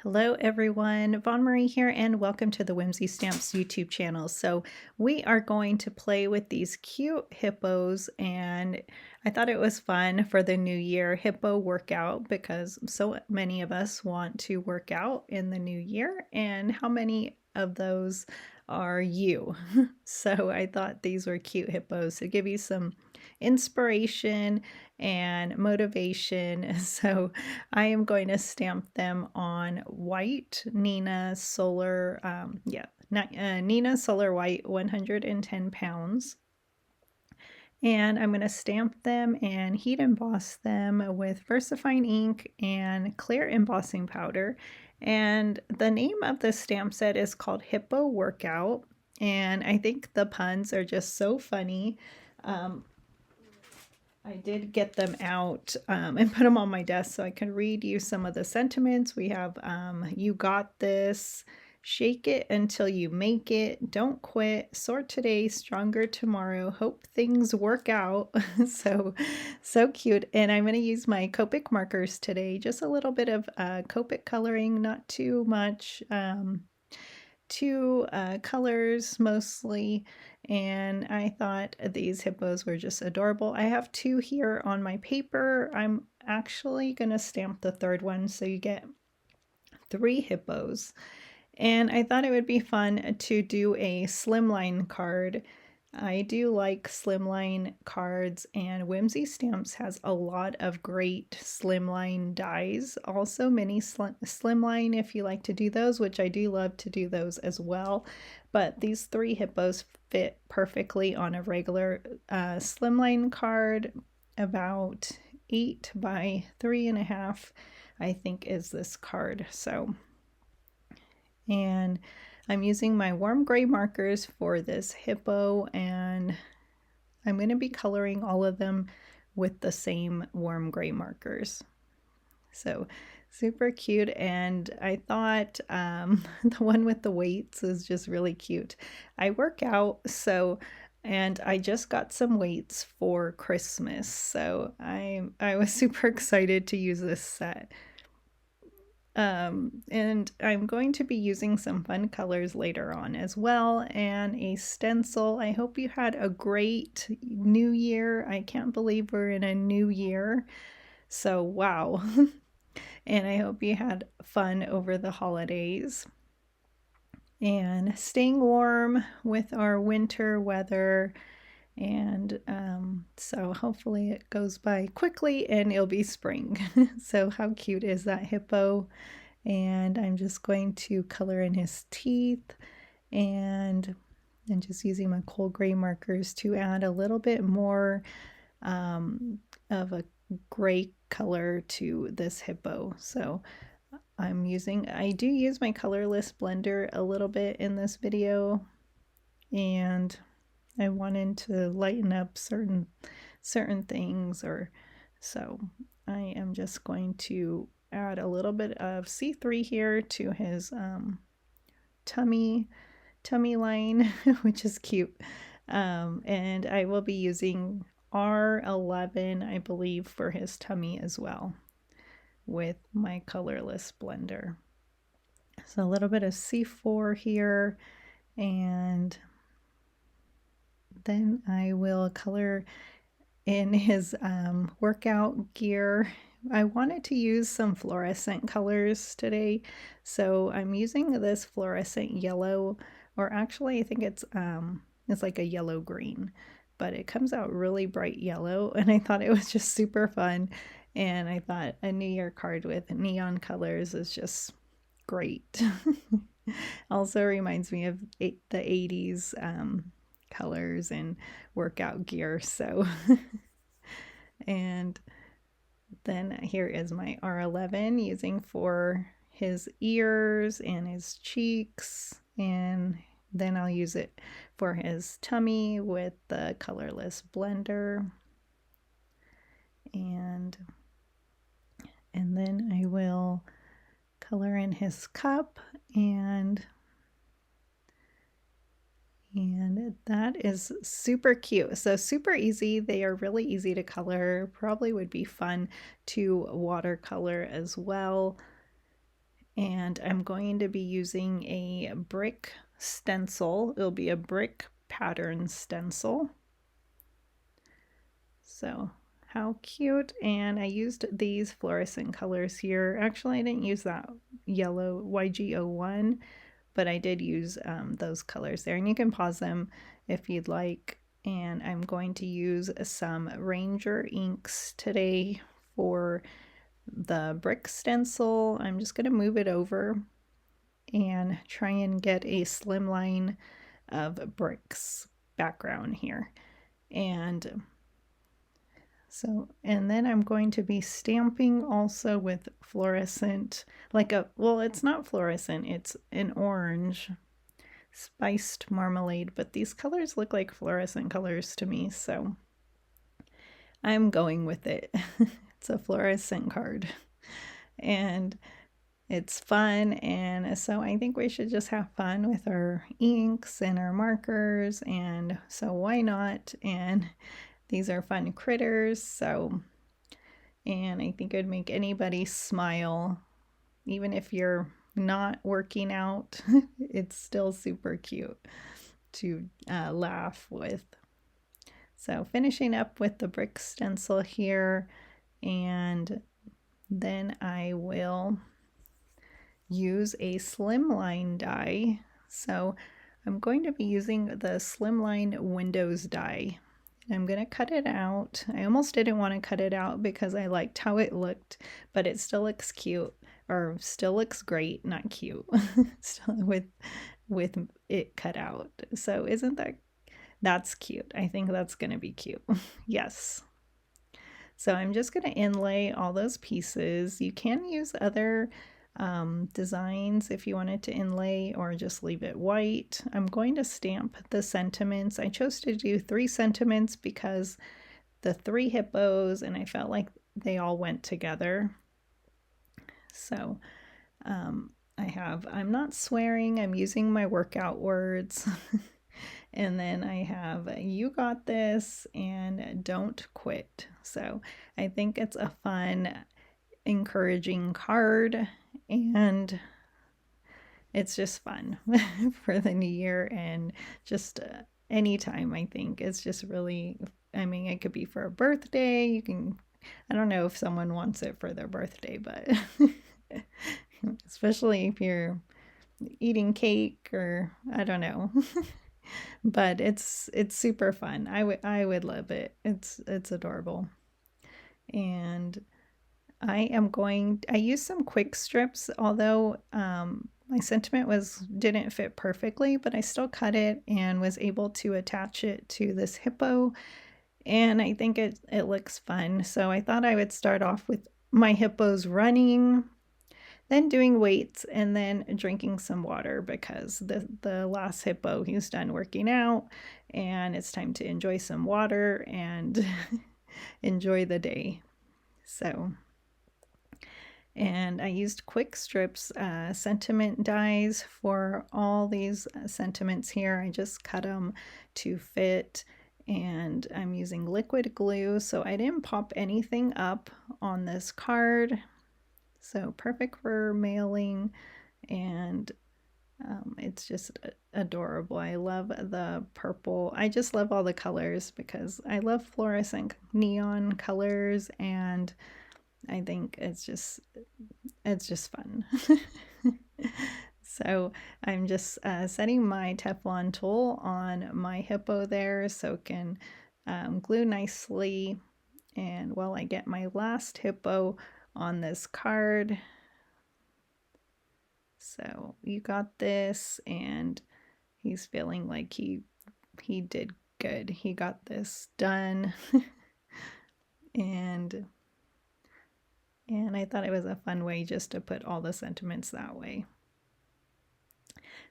Hello everyone, Von Marie here and welcome to the Whimsy Stamps YouTube channel. So we are going to play with these cute hippos, and I thought it was fun for the new year hippo workout because so many of us want to work out in the new year, and how many of those are you? So I thought these were cute hippos to give you some inspiration and motivation. So I am going to stamp them on white Nina Solar, Nina Solar White 110 pounds. And I'm going to stamp them and heat emboss them with VersaFine ink and clear embossing powder. And the name of this stamp set is called Hippo Workout. And I think the puns are just so funny. I did get them out and put them on my desk so I can read you some of the sentiments. We have you got this, shake it until you make it, don't quit, sort today, stronger tomorrow, hope things work out. So cute. And I'm going to use my Copic markers today, just a little bit of Copic coloring, not too much. Two colors mostly, and I thought these hippos were just adorable. I have two here on my paper. I'm actually gonna stamp the third one so you get 3 hippos, and I thought it would be fun to do a slimline card. I do like slimline cards, and Whimsy Stamps has a lot of great slimline dies. Also mini slimline if you like to do those, which I do love to do those as well. But these 3 hippos fit perfectly on a regular slimline card. About 8 by 3.5, I think, is this card. So, and I'm using my warm gray markers for this hippo, and I'm going to be coloring all of them with the same warm gray markers. So super cute, and I thought the one with the weights is just really cute. I work out, and I just got some weights for Christmas, so I was super excited to use this set. And I'm going to be using some fun colors later on as well, and a stencil. I hope you had a great new year. I can't believe we're in a new year. So, wow. And I hope you had fun over the holidays and staying warm with our winter weather. And so hopefully it goes by quickly and it'll be spring. So how cute is that hippo? And I'm just going to color in his teeth, and just using my cold gray markers to add a little bit more of a gray color to this hippo. So I do use my colorless blender a little bit in this video, and I wanted to lighten up certain things, or so I am just going to add a little bit of C3 here to his tummy line, which is cute. And I will be using R11, I believe, for his tummy as well with my colorless blender. So a little bit of C4 here, and then I will color in his workout gear. I wanted to use some fluorescent colors today, so I'm using this fluorescent yellow, or actually I think it's like a yellow green, but it comes out really bright yellow, and I thought it was just super fun, and I thought a New Year card with neon colors is just great. Also reminds me of the 80s colors and workout gear. So and then here is my R11 using for his ears and his cheeks, and then I'll use it for his tummy with the colorless blender, and then I will color in his cup, and that is super cute. So super easy. They are really easy to color. Probably would be fun to watercolor as well. And I'm going to be using a brick stencil. It'll be a brick pattern stencil. So how cute. And I used these fluorescent colors here. Actually, I didn't use that yellow YG01, but I did use those colors there. And you can pause them if you'd like. And I'm going to use some Ranger inks today for the brick stencil. I'm just going to move it over and try and get a slimline of bricks background here. And so, and then I'm going to be stamping also with fluorescent, well, it's not fluorescent, it's an orange spiced marmalade, but these colors look like fluorescent colors to me, so I'm going with it. It's a fluorescent card. And it's fun, and so I think we should just have fun with our inks and our markers, and so why not? And these are fun critters, so, and I think it would make anybody smile, even if you're not working out. It's still super cute to laugh with. So finishing up with the brick stencil here, and then I will use a slimline die. So I'm going to be using the slimline Windows die. I'm going to cut it out. I almost didn't want to cut it out because I liked how it looked, but it still looks cute, or still looks great, not cute, still with it cut out. So isn't that's cute? I think that's going to be cute. Yes. So I'm just going to inlay all those pieces. You can use other designs if you wanted to inlay, or just leave it white. I'm going to stamp the sentiments. I chose to do 3 sentiments because the 3 hippos, and I felt like they all went together. So I'm not swearing, I'm using my workout words. And then I have "You got this" and "Don't quit." So I think it's a fun, encouraging card, and it's just fun for the new year, and just anytime. I think it's just really, I mean, it could be for a birthday. You can, I don't know if someone wants it for their birthday, but especially if you're eating cake, or I don't know. But it's super fun. I would love it. It's adorable. And I used some quick strips, although my sentiment didn't fit perfectly, but I still cut it and was able to attach it to this hippo, and I think it looks fun. So I thought I would start off with my hippos running, then doing weights, and then drinking some water, because the last hippo, he's done working out and it's time to enjoy some water and enjoy the day. So, and I used quick strips sentiment dies for all these sentiments here. I just cut them to fit, and I'm using liquid glue, so I didn't pop anything up on this card. So perfect for mailing, and it's just adorable. I love the purple. I just love all the colors because I love fluorescent neon colors, and I think it's just fun. So I'm just setting my Teflon tool on my hippo there so it can glue nicely. And while I get my last hippo on this card. So "You got this," and he's feeling like he did good. He got this done. and I thought it was a fun way just to put all the sentiments that way.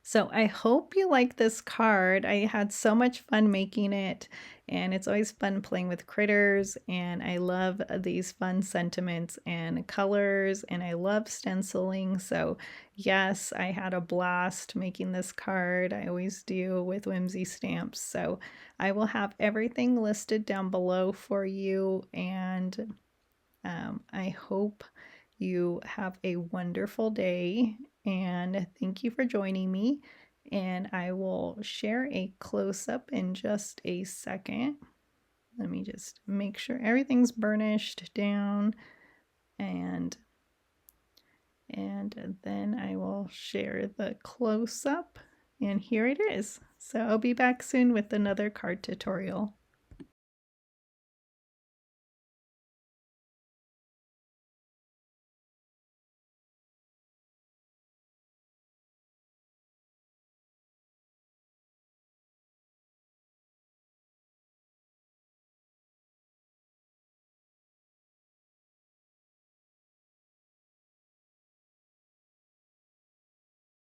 So I hope you like this card. I had so much fun making it, and it's always fun playing with critters, and I love these fun sentiments and colors, and I love stenciling. So yes, I had a blast making this card. I always do with Whimsy stamps. So I will have everything listed down below for you, and I hope you have a wonderful day, and thank you for joining me. And I will share a close-up in just a second. Let me just make sure everything's burnished down, and then I will share the close-up, and here it is. So I'll be back soon with another card tutorial.